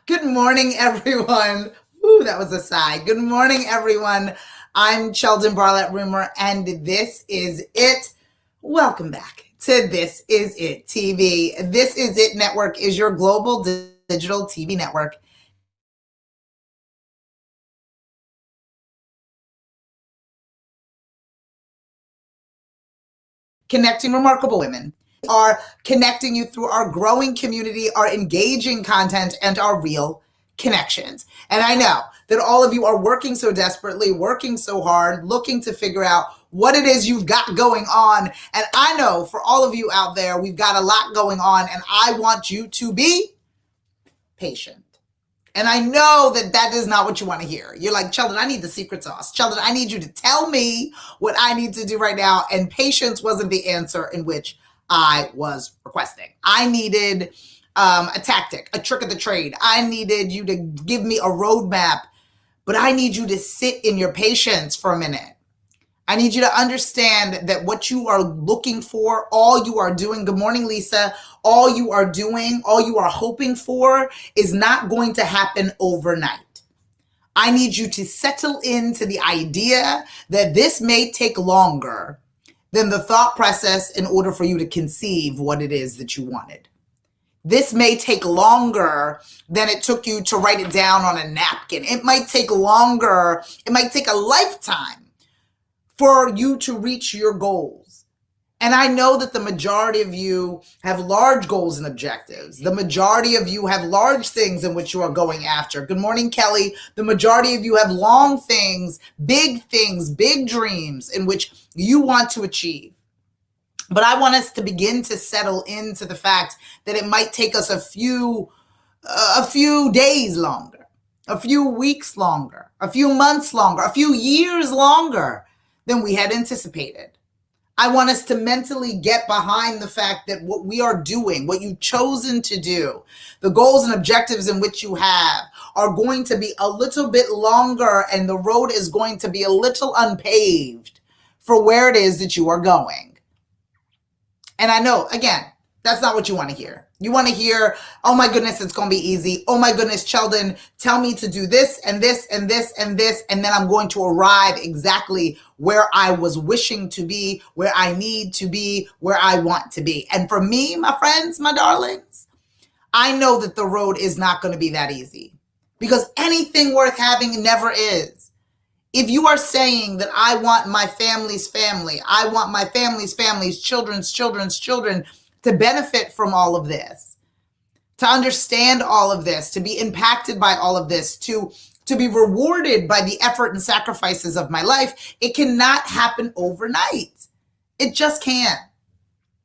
Good morning, everyone. Ooh, that was a sigh. Good morning, everyone. I'm Sheldon Barlett Rumor, and this is it. Welcome back to This Is It TV. This Is It Network is your global digital TV network. Connecting remarkable women. We are connecting you through our growing community, our engaging content, and our real connections. And I know that all of you are working so desperately, working so hard, looking to figure out what it is you've got going on. And I know for all of you out there, we've got a lot going on, and I want you to be patient. And I know that that is not what you want to hear. You're like, Sheldon, I need the secret sauce. Sheldon, I need you to tell me what I need to do right now. And patience wasn't the answer in which I was requesting. I needed a tactic, a trick of the trade. I needed you to give me a roadmap, but I need you to sit in your patience for a minute. I need you to understand that what you are looking for, all you are doing, good morning, Lisa, all you are doing, all you are hoping for is not going to happen overnight. I need you to settle into the idea that this may take longer than the thought process in order for you to conceive what it is that you wanted. This may take longer than it took you to write it down on a napkin. It might take longer. It might take a lifetime for you to reach your goals. And I know that the majority of you have large goals and objectives. The majority of you have large things in which you are going after. Good morning, Kelly. The majority of you have long things, big dreams in which you want to achieve. But I want us to begin to settle into the fact that it might take us a few days longer, a few weeks longer, a few months longer, a few years longer than we had anticipated. I want us to mentally get behind the fact that what we are doing, what you've chosen to do, the goals and objectives in which you have are going to be a little bit longer, and the road is going to be a little unpaved for where it is that you are going. And I know, again, that's not what you want to hear. You want to hear, oh my goodness, it's going to be easy. Oh my goodness, Sheldon, tell me to do this and this and this and this, and then I'm going to arrive exactly where I was wishing to be, where I need to be, where I want to be. And for me, my friends, my darlings, I know that the road is not going to be that easy, because anything worth having never is. If you are saying that I want my family's family, I want my family's children's children to benefit from all of this, to understand all of this, to be impacted by all of this, to be rewarded by the effort and sacrifices of my life, it cannot happen overnight. It just can't.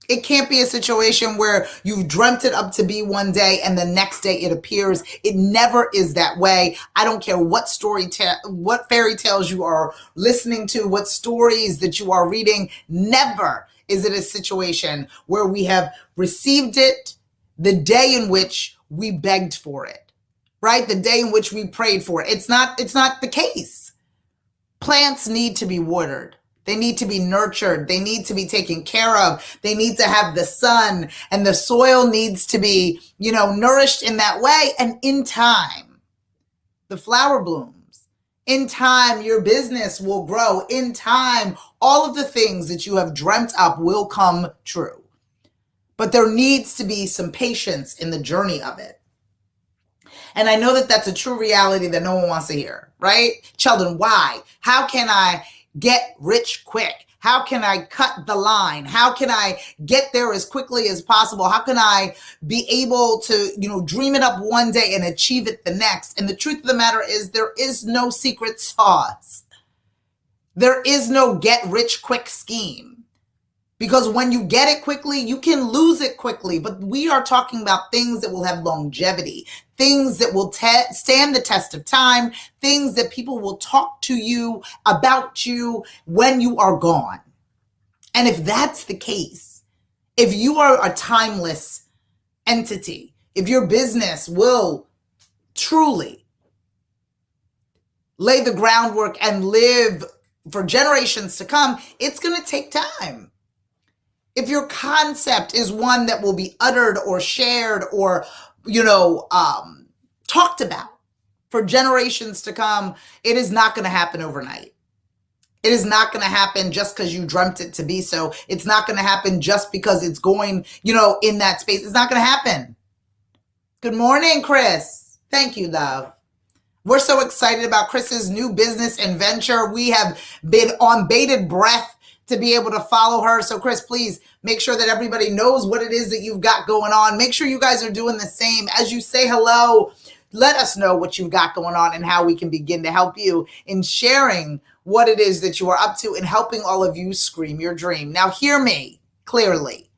It can't be a situation where you've dreamt it up to be one day and the next day it appears. It never is that way. I don't care what what fairy tales you are listening to, what stories that you are reading. Never is it a situation where we have received it the day in which we begged for it, right? The day in which we prayed for it. It's not the case. Plants need to be watered. They need to be nurtured. They need to be taken care of. They need to have the sun, and the soil needs to be, nourished in that way. And in time, the flower blooms. In time, your business will grow. In time, all of the things that you have dreamt up will come true. But there needs to be some patience in the journey of it. And I know that that's a true reality that no one wants to hear, right? Sheldon, why? How can I get rich quick? How can I cut the line? How can I get there as quickly as possible? How can I be able to, dream it up one day and achieve it the next? And the truth of the matter is, there is no secret sauce. There is no get rich quick scheme. Because when you get it quickly, you can lose it quickly. But we are talking about things that will have longevity, things that will stand the test of time, things that people will talk to you about you when you are gone. And if that's the case, if you are a timeless entity, if your business will truly lay the groundwork and live for generations to come, it's going to take time. If your concept is one that will be uttered or shared or, talked about for generations to come, it is not going to happen overnight. It is not going to happen just because you dreamt it to be so. It's not going to happen just because it's going, in that space. It's not going to happen. Good morning, Chris. Thank you, love. We're so excited about Chris's new business and venture. We have been on bated breath to be able to follow her. So Chris, please make sure that everybody knows what it is that you've got going on. Make sure you guys are doing the same. As you say hello, let us know what you've got going on and how we can begin to help you in sharing what it is that you are up to and helping all of you scream your dream. Now, hear me clearly.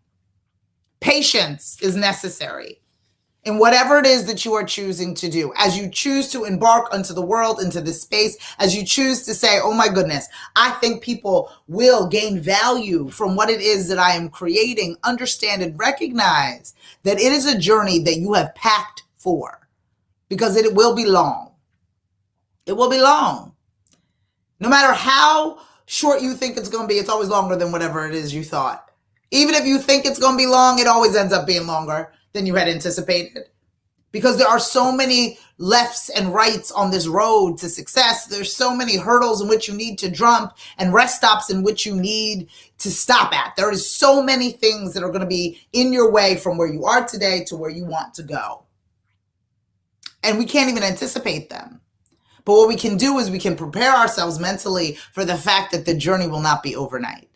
Patience is necessary in whatever it is that you are choosing to do. As you choose to embark onto the world, into this space, as you choose to say, oh my goodness, I think people will gain value from what it is that I am creating, understand and recognize that it is a journey that you have packed for, because it will be long. It will be long. No matter how short you think it's going to be, it's always longer than whatever it is you thought. Even if you think it's going to be long, it always ends up being longer than you had anticipated. Because there are so many lefts and rights on this road to success. There's so many hurdles in which you need to jump and rest stops in which you need to stop at. There is so many things that are going to be in your way from where you are today to where you want to go. And we can't even anticipate them. But what we can do is we can prepare ourselves mentally for the fact that the journey will not be overnight.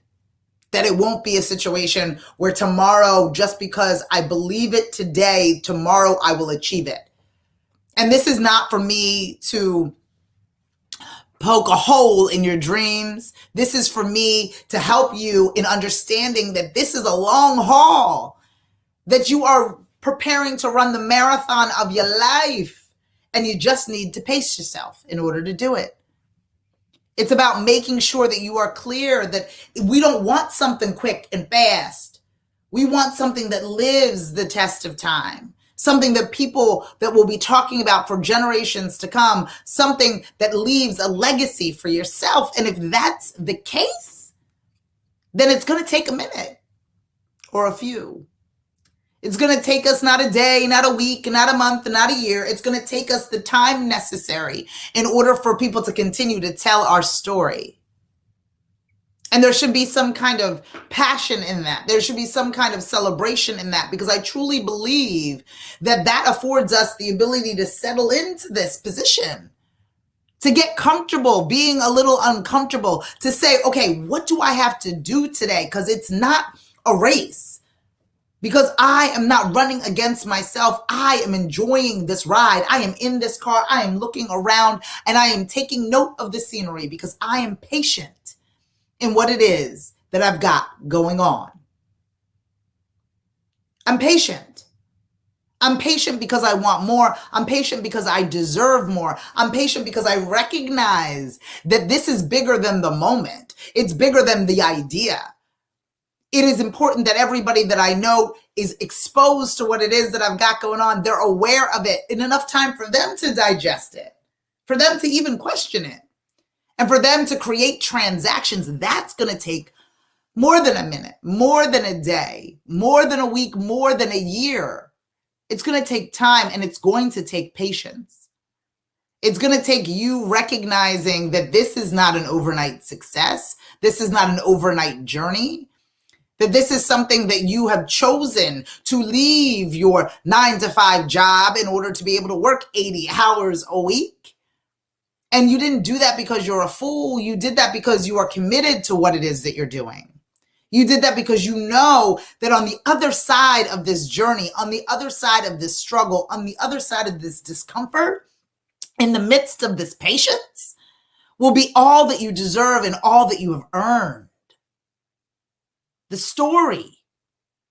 That it won't be a situation where tomorrow, just because I believe it today, tomorrow I will achieve it. And this is not for me to poke a hole in your dreams. This is for me to help you in understanding that this is a long haul, that you are preparing to run the marathon of your life. And you just need to pace yourself in order to do it. It's about making sure that you are clear that we don't want something quick and fast. We want something that lives the test of time, something that people that will be talking about for generations to come, something that leaves a legacy for yourself. And if that's the case, then it's going to take a minute or a few. It's going to take us not a day, not a week, not a month, not a year. It's going to take us the time necessary in order for people to continue to tell our story. And there should be some kind of passion in that. There should be some kind of celebration in that, because I truly believe that that affords us the ability to settle into this position, to get comfortable being a little uncomfortable, to say, okay, what do I have to do today? Because it's not a race. Because I am not running against myself. I am enjoying this ride. I am in this car. I am looking around and I am taking note of the scenery because I am patient in what it is that I've got going on. I'm patient. I'm patient because I want more. I'm patient because I deserve more. I'm patient because I recognize that this is bigger than the moment. It's bigger than the idea. It is important that everybody that I know is exposed to what it is that I've got going on. They're aware of it in enough time for them to digest it, for them to even question it, and for them to create transactions. That's going to take more than a minute, more than a day, more than a week, more than a year. It's going to take time, and it's going to take patience. It's going to take you recognizing that this is not an overnight success. This is not an overnight journey. That this is something that you have chosen to leave your 9-to-5 job in order to be able to work 80 hours a week. And you didn't do that because you're a fool. You did that because you are committed to what it is that you're doing. You did that because you know that on the other side of this journey, on the other side of this struggle, on the other side of this discomfort, in the midst of this patience, will be all that you deserve and all that you have earned. The story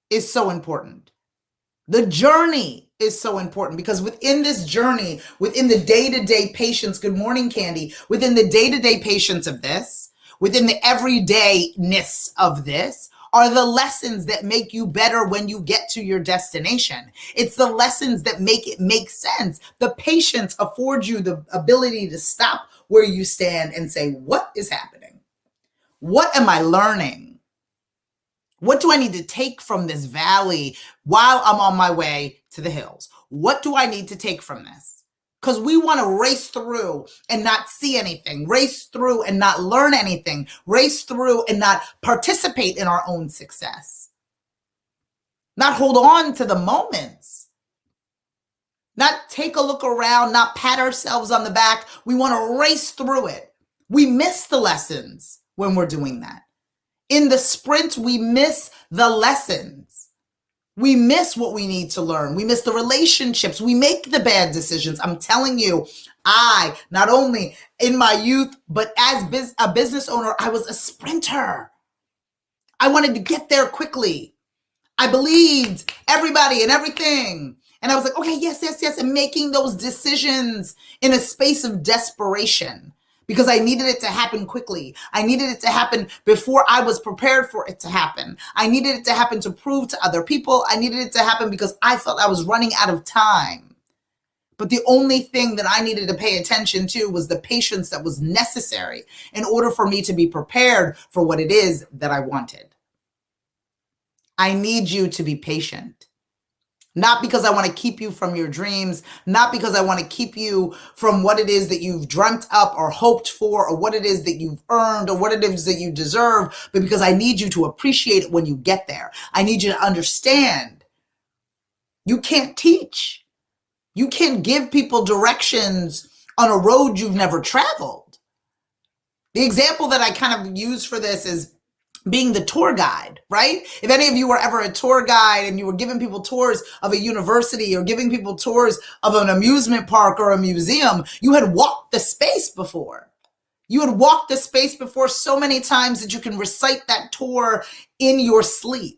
is so important. The journey is so important, because within this journey, within the day-to-day patience, good morning, Candy, within the day-to-day patience of this, within the everydayness of this, are the lessons that make you better when you get to your destination. It's the lessons that make it make sense. The patience affords you the ability to stop where you stand and say, what is happening? What am I learning? What do I need to take from this valley while I'm on my way to the hills? What do I need to take from this? because we want to race through and not see anything, race through and not learn anything, race through and not participate in our own success, not hold on to the moments, not take a look around, not pat ourselves on the back. We want to race through it. We miss the lessons when we're doing that. In the sprint, we miss the lessons. We miss what we need to learn. We miss the relationships. We make the bad decisions. I'm telling you, I, not only in my youth, but as a business owner, I was a sprinter. I wanted to get there quickly. I believed everybody and everything. And I was like, okay, yes, yes, yes. And making those decisions in a space of desperation because I needed it to happen quickly. I needed it to happen before I was prepared for it to happen. I needed it to happen to prove to other people. I needed it to happen because I felt I was running out of time. But the only thing that I needed to pay attention to was the patience that was necessary in order for me to be prepared for what it is that I wanted. I need you to be patient. Not because I want to keep you from your dreams, not because I want to keep you from what it is that you've dreamt up or hoped for, or what it is that you've earned, or what it is that you deserve, but because I need you to appreciate it when you get there. I need you to understand. You can't teach. You can't give people directions on a road you've never traveled. The example that I kind of use for this is being the tour guide, right? If any of you were ever a tour guide and you were giving people tours of a university or giving people tours of an amusement park or a museum, you had walked the space before. You had walked the space before so many times that you can recite that tour in your sleep.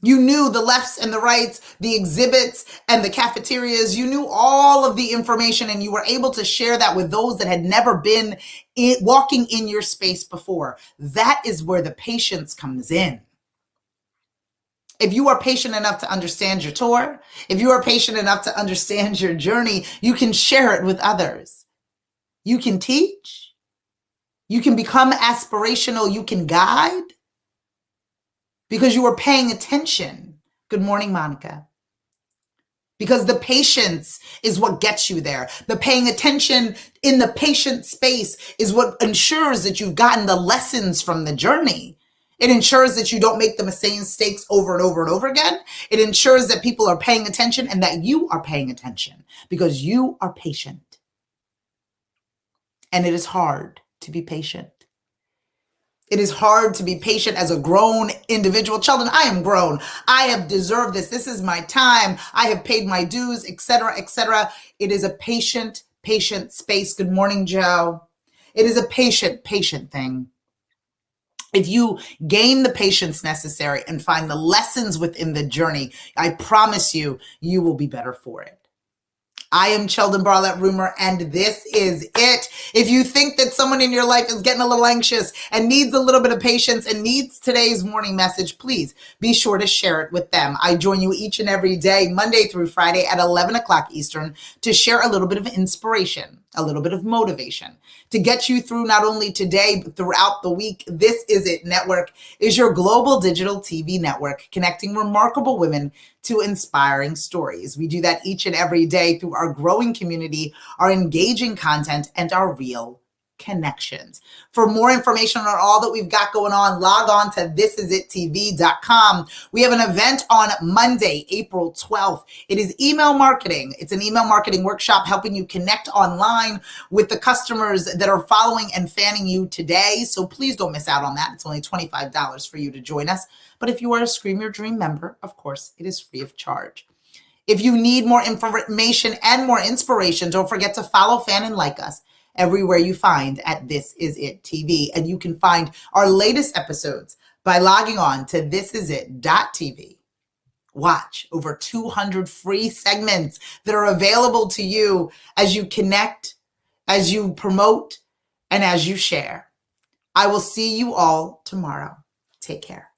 You knew the lefts and the rights, the exhibits and the cafeterias. You knew all of the information and you were able to share that with those that had never been walking in your space before. That is where the patience comes in. If you are patient enough to understand your tour, if you are patient enough to understand your journey, you can share it with others. You can teach. You can become aspirational. You can guide. Because you were paying attention. Good morning, Monica. Because the patience is what gets you there. The paying attention in the patient space is what ensures that you've gotten the lessons from the journey. It ensures that you don't make the same mistakes over and over and over again. It ensures that people are paying attention and that you are paying attention because you are patient. And it is hard to be patient. It is hard to be patient as a grown individual. Children, I am grown. I have deserved this. This is my time. I have paid my dues, etc., etc. It is a patient space. Good morning, Joe. It is a patient thing. If you gain the patience necessary and find the lessons within the journey, I promise you, you will be better for it. I am Sheldon Barlett Rumor, and this is it. If you think that someone in your life is getting a little anxious and needs a little bit of patience and needs today's morning message, please be sure to share it with them. I join you each and every day, Monday through Friday at 11 o'clock Eastern, to share a little bit of inspiration, a little bit of motivation, to get you through not only today, but throughout the week. This Is It Network is your global digital TV network connecting remarkable women to inspiring stories. We do that each and every day through our growing community, our engaging content, and our real connections. For more information on all that we've got going on, log on to thisisItTV.com. We have an event on Monday, April 12th. It is email marketing. It's an email marketing workshop helping you connect online with the customers that are following and fanning you today. So please don't miss out on that. It's only $25 for you to join us. But if you are a Scream Your Dream member, of course, it is free of charge. If you need more information and more inspiration, don't forget to follow, fan, and like us everywhere you find at This Is It TV. And you can find our latest episodes by logging on to thisisit.tv. Watch over 200 free segments that are available to you as you connect, as you promote, and as you share. I will see you all tomorrow. Take care.